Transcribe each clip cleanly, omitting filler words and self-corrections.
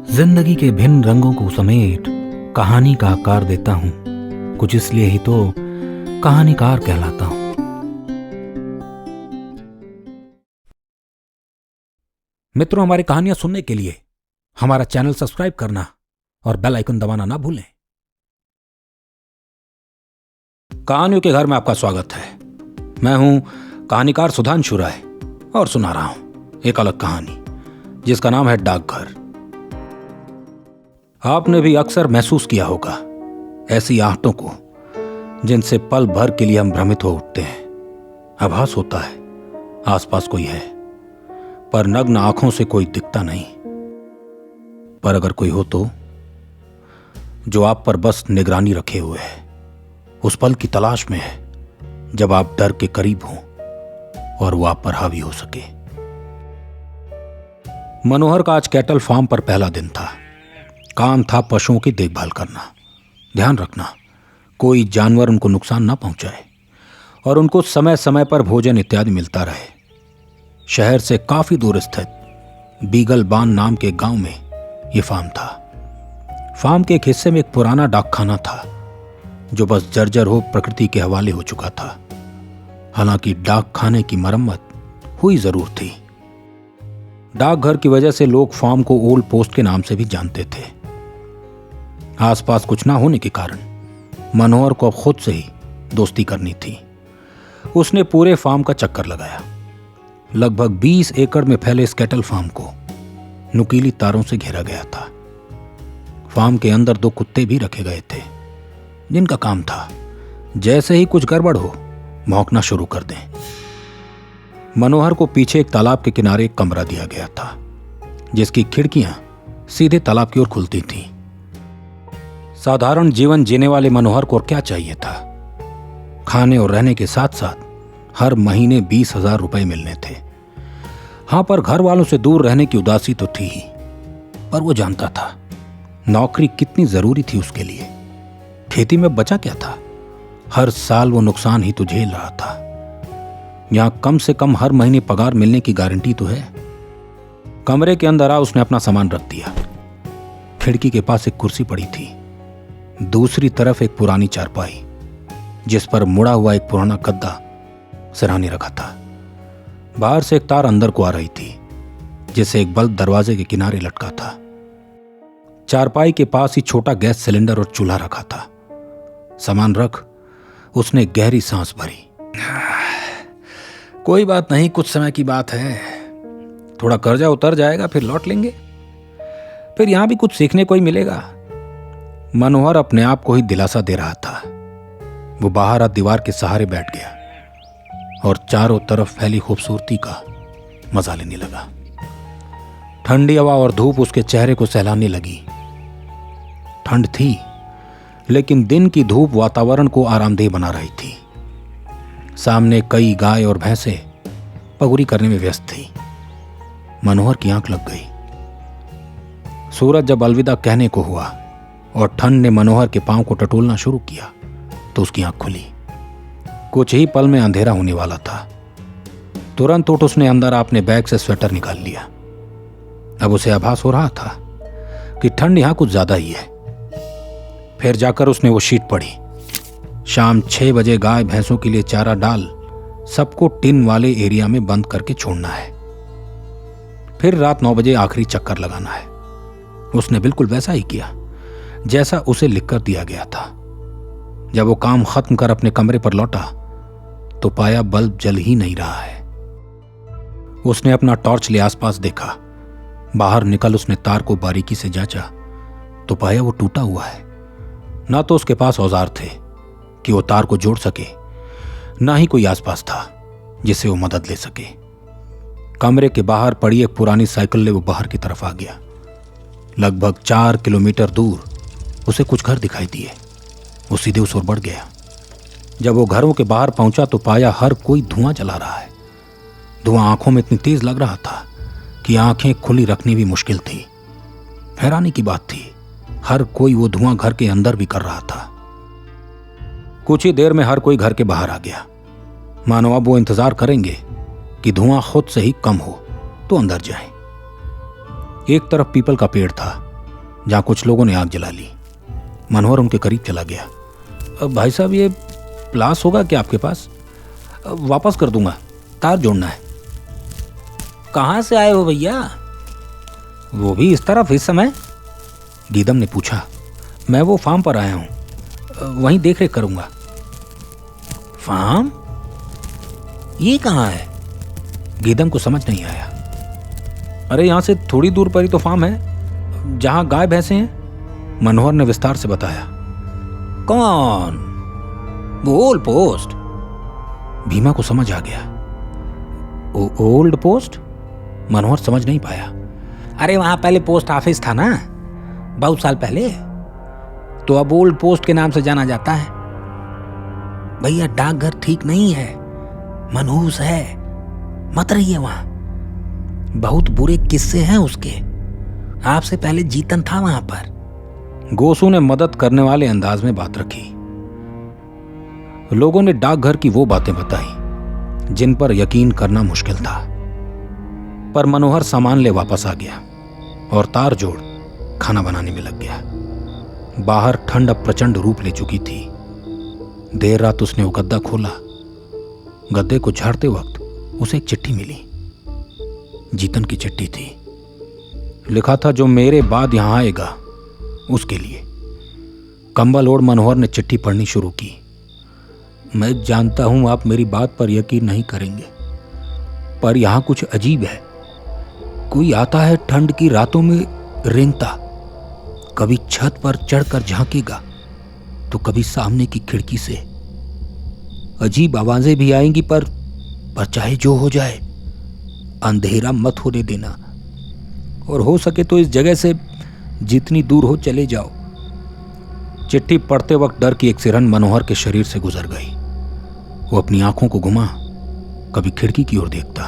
जिंदगी के भिन्न रंगों को समेट कहानी का आकार देता हूं। कुछ इसलिए ही तो कहानीकार कहलाता हूं। मित्रों, हमारी कहानियां सुनने के लिए हमारा चैनल सब्सक्राइब करना और बेल आइकन दबाना ना भूलें। कहानियों के घर में आपका स्वागत है। मैं हूं कहानीकार सुधांशु राय और सुना रहा हूं एक अलग कहानी जिसका नाम है डाकघर। आपने भी अक्सर महसूस किया होगा ऐसी आहटों को जिनसे पल भर के लिए हम भ्रमित हो उठते हैं। आभास होता है आसपास कोई है, पर नग्न आंखों से कोई दिखता नहीं। पर अगर कोई हो तो जो आप पर बस निगरानी रखे हुए है, उस पल की तलाश में है जब आप डर के करीब हो और वो आप पर हावी हो सके। मनोहर का आज कैटल फार्म पर पहला दिन था। काम था पशुओं की देखभाल करना, ध्यान रखना कोई जानवर उनको नुकसान ना पहुंचाए और उनको समय समय पर भोजन इत्यादि मिलता रहे। शहर से काफी दूर स्थित बीगल बान नाम के गांव में यह फार्म था। फार्म के एक हिस्से में एक पुराना डाकखाना था जो बस जर्जर हो प्रकृति के हवाले हो चुका था। हालांकि डाकखाने की मरम्मत हुई जरूर थी। डाकघर की वजह से लोग फार्म को ओल्ड पोस्ट के नाम से भी जानते थे। आसपास कुछ ना होने के कारण मनोहर को अब खुद से ही दोस्ती करनी थी। उसने पूरे फार्म का चक्कर लगाया। लगभग 20 एकड़ में फैले इस कैटल फार्म को नुकीली तारों से घेरा गया था। फार्म के अंदर 2 कुत्ते भी रखे गए थे जिनका काम था जैसे ही कुछ गड़बड़ हो भौंकना शुरू कर दें। मनोहर को पीछे एक तालाब के किनारे एक कमरा दिया गया था जिसकी खिड़कियां सीधे तालाब की ओर खुलती थीं। साधारण जीवन जीने वाले मनोहर को क्या चाहिए था? खाने और रहने के साथ साथ हर महीने 20,000 रुपए मिलने थे। हां, पर घर वालों से दूर रहने की उदासी तो थी ही, पर वो जानता था नौकरी कितनी जरूरी थी उसके लिए। खेती में बचा क्या था? हर साल वो नुकसान ही तो झेल रहा था। यहां कम से कम हर महीने पगार मिलने की गारंटी तो है। कमरे के अंदर आ उसने अपना सामान रख दिया। खिड़की के पास एक कुर्सी पड़ी थी, दूसरी तरफ एक पुरानी चारपाई जिस पर मुड़ा हुआ एक पुराना गद्दा सिरहाने रखा था। बाहर से एक तार अंदर को आ रही थी जिसे एक बल्ब दरवाजे के किनारे लटका था। चारपाई के पास ही छोटा गैस सिलेंडर और चूल्हा रखा था। सामान रख उसने गहरी सांस भरी। कोई बात नहीं, कुछ समय की बात है। थोड़ा कर्जा उतर जाएगा, फिर लौट लेंगे। फिर यहां भी कुछ सीखने को ही मिलेगा। मनोहर अपने आप को ही दिलासा दे रहा था। वो बाहर आ दीवार के सहारे बैठ गया और चारों तरफ फैली खूबसूरती का मजा लेने लगा। ठंडी हवा और धूप उसके चेहरे को सहलाने लगी। ठंड थी, लेकिन दिन की धूप वातावरण को आरामदेह बना रही थी। सामने कई गाय और भैंसें पगुरी करने में व्यस्त थी। मनोहर की आंख लग गई। सूरज जब अलविदा कहने को हुआ और ठंड ने मनोहर के पांव को टटोलना शुरू किया तो उसकी आंख खुली। कुछ ही पल में अंधेरा होने वाला था। तुरंत उठ उसने अंदर अपने बैग से स्वेटर निकाल लिया। अब उसे आभास हो रहा था कि ठंड यहां कुछ ज्यादा ही है। फिर जाकर उसने वो शीट पढ़ी। शाम 6 बजे गाय भैंसों के लिए चारा डाल सबको टिन वाले एरिया में बंद करके छोड़ना है। फिर रात 9 बजे आखिरी चक्कर लगाना है। उसने बिल्कुल वैसा ही किया जैसा उसे लिखकर दिया गया था। जब वो काम खत्म कर अपने कमरे पर लौटा तो पाया बल्ब जल ही नहीं रहा है। उसने अपना टॉर्च ले आसपास देखा। बाहर निकल उसने तार को बारीकी से जांचा तो पाया वो टूटा हुआ है। ना तो उसके पास औजार थे कि वो तार को जोड़ सके, ना ही कोई आसपास था जिससे वो मदद ले सके। कमरे के बाहर पड़ी एक पुरानी साइकिल ले वो बाहर की तरफ आ गया। लगभग 4 किलोमीटर दूर उसे कुछ घर दिखाई दिए। वो सीधे उस ओर बढ़ गया। जब वो घरों के बाहर पहुंचा तो पाया हर कोई धुआं जला रहा है। धुआं आंखों में इतनी तेज लग रहा था कि आंखें खुली रखनी भी मुश्किल थी। हैरानी की बात थी, हर कोई वो धुआं घर के अंदर भी कर रहा था। कुछ ही देर में हर कोई घर के बाहर आ गया। मानो अब वो इंतजार करेंगे कि धुआं खुद से ही कम हो तो अंदर जाएं। एक तरफ पीपल का पेड़ था जहां कुछ लोगों ने आग जला ली। मनोहर उनके करीब चला गया। भाई साहब, ये प्लास होगा क्या आपके पास? वापस कर दूंगा, तार जोड़ना है। कहाँ से आए हो भैया? वो भी इस तरफ इस समय? गीदम ने पूछा। मैं वो फार्म पर आया हूं, वहीं देख रेख करूंगा। फार्म? ये कहाँ है? गीदम को समझ नहीं आया। अरे यहां से थोड़ी दूर पर ही तो फार्म है, जहां गाय भैंसे हैं, मनोहर ने विस्तार से बताया। कौन? वो ओल्ड पोस्ट। भीमा को समझ आ गया। Old post? मनोहर समझ नहीं पाया। अरे वहां पहले पोस्ट ऑफिस था ना, बहुत साल पहले, तो अब ओल्ड पोस्ट के नाम से जाना जाता है। भैया डाकघर ठीक नहीं है, मनहूस है, मत रहिए वहां। बहुत बुरे किस्से हैं उसके। आपसे पहले जीतन था वहां पर। गोसू ने मदद करने वाले अंदाज में बात रखी। लोगों ने डाकघर की वो बातें बताई जिन पर यकीन करना मुश्किल था, पर मनोहर सामान ले वापस आ गया और तार जोड़ खाना बनाने में लग गया। बाहर ठंड अब प्रचंड रूप ले चुकी थी। देर रात उसने वो गद्दा खोला। गद्दे को झाड़ते वक्त उसे एक चिट्ठी मिली। जीतन की चिट्ठी थी। लिखा था, जो मेरे बाद यहां आएगा उसके लिए। कंबल ओढ़ मनोहर ने चिट्ठी पढ़नी शुरू की। मैं जानता हूं आप मेरी बात पर यकीन नहीं करेंगे, पर यहां कुछ अजीब है। कोई आता है ठंड की रातों में रेंगता, कभी छत पर चढ़कर झांकेगा तो कभी सामने की खिड़की से। अजीब आवाजें भी आएंगी, पर चाहे जो हो जाए अंधेरा मत होने देना, और हो सके तो इस जगह से जितनी दूर हो चले जाओ। चिट्ठी पढ़ते वक्त डर की एक सिरहन मनोहर के शरीर से गुजर गई। वो अपनी आंखों को घुमा, कभी खिड़की की ओर देखता,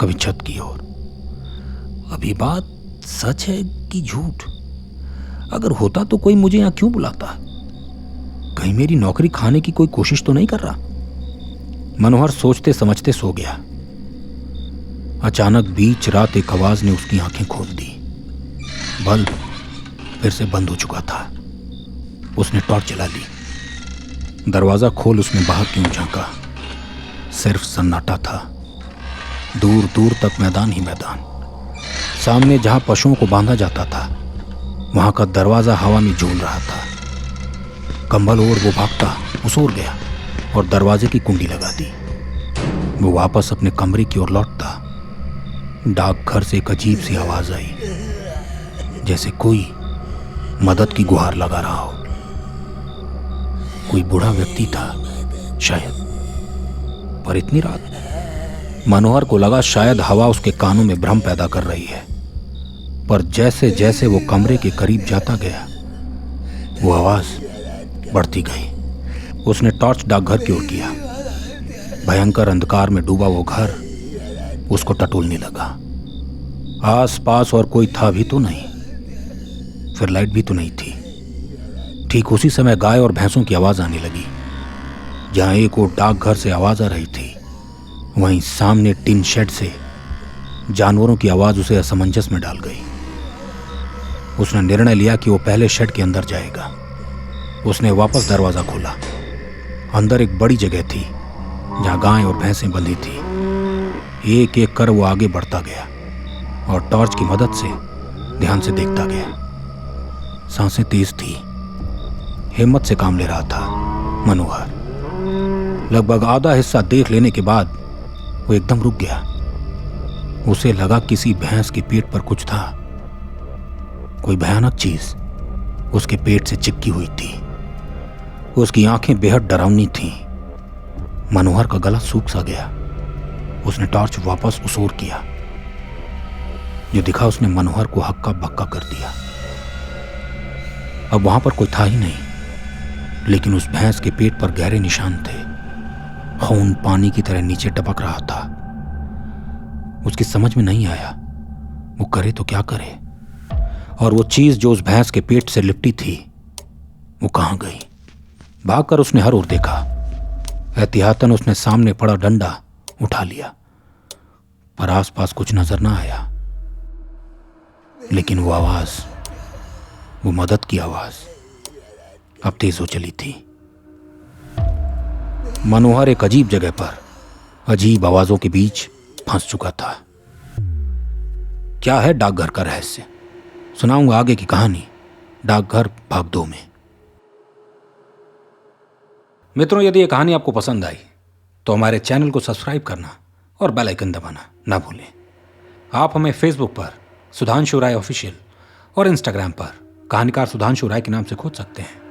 कभी छत की ओर। अभी बात सच है कि झूठ? अगर होता तो कोई मुझे यहां क्यों बुलाता? कहीं मेरी नौकरी खाने की कोई कोशिश तो नहीं कर रहा? मनोहर सोचते समझते सो गया। अचानक बीच रात एक आवाज ने उसकी आंखें खोल दी। बल्ब फिर से बंद हो चुका था। उसने टॉर्च जला ली। दरवाजा खोल उसने बाहर क्यों झांका। सिर्फ सन्नाटा था। दूर दूर तक मैदान ही मैदान। सामने जहां पशुओं को बांधा जाता था, वहां का दरवाजा हवा में झूल रहा था। कंबल ओढ़ वो भागता, उसोर गया और दरवाजे की कुंडी लगा दी। वो वापस अपने कमरे की ओर लौटता। डाकघर से एक अजीब सी आवाज आई, जैसे कोई मदद की गुहार लगा रहा हो। कोई बूढ़ा व्यक्ति था शायद, पर इतनी रात? मनोहर को लगा शायद हवा उसके कानों में भ्रम पैदा कर रही है, पर जैसे जैसे वो कमरे के करीब जाता गया, वो आवाज बढ़ती गई। उसने टॉर्च डाकघर की ओर किया। भयंकर अंधकार में डूबा वो घर उसको टटोलने लगा। आस पास और कोई था भी तो नहीं, फिर लाइट भी तो नहीं थी। ठीक उसी समय गाय और भैंसों की आवाज आने लगी। जहां एक और डाकघर से आवाज आ रही थी, वहीं सामने टिन शेड से जानवरों की आवाज उसे असमंजस में डाल गई। उसने निर्णय लिया कि वो पहले शेड के अंदर जाएगा। उसने वापस दरवाजा खोला। अंदर एक बड़ी जगह थी जहां गाय और भैंसें बंधी थी। एक एक कर वो आगे बढ़ता गया और टॉर्च की मदद से ध्यान से देखता गया। सांसें तेज थी। हिम्मत से काम ले रहा था मनोहर। लगभग आधा हिस्सा देख लेने के बाद वो एकदम रुक गया। उसे लगा किसी भैंस के पेट पर कुछ था। कोई भयानक चीज उसके पेट से चिपकी हुई थी। उसकी आंखें बेहद डरावनी थीं। मनोहर का गला सूख सा गया। उसने टॉर्च वापस उसोर किया। जो दिखा उसने मनोहर को हक्का बक्का कर दिया। अब वहां पर कोई था ही नहीं, लेकिन उस भैंस के पेट पर गहरे निशान थे। खून पानी की तरह नीचे टपक रहा था। उसकी समझ में नहीं आया वो करे तो क्या करे, और वो चीज जो उस भैंस के पेट से लिपटी थी वो कहां गई। भागकर उसने हर ओर देखा। एहतियातन उसने सामने पड़ा डंडा उठा लिया, पर आसपास कुछ नजर ना आया। लेकिन वो आवाज वो मदद की आवाज अब तेज हो चली थी। मनोहर एक अजीब जगह पर अजीब आवाजों के बीच फंस चुका था। क्या है डाकघर का रहस्य, सुनाऊंगा आगे की कहानी डाकघर भाग 2 में। मित्रों, यदि ये कहानी आपको पसंद आई तो हमारे चैनल को सब्सक्राइब करना और बेल आइकन दबाना ना भूलें। आप हमें फेसबुक पर सुधांशु राय ऑफिशियल और इंस्टाग्राम पर कहानीकार सुधांशु राय के नाम से खोज सकते हैं।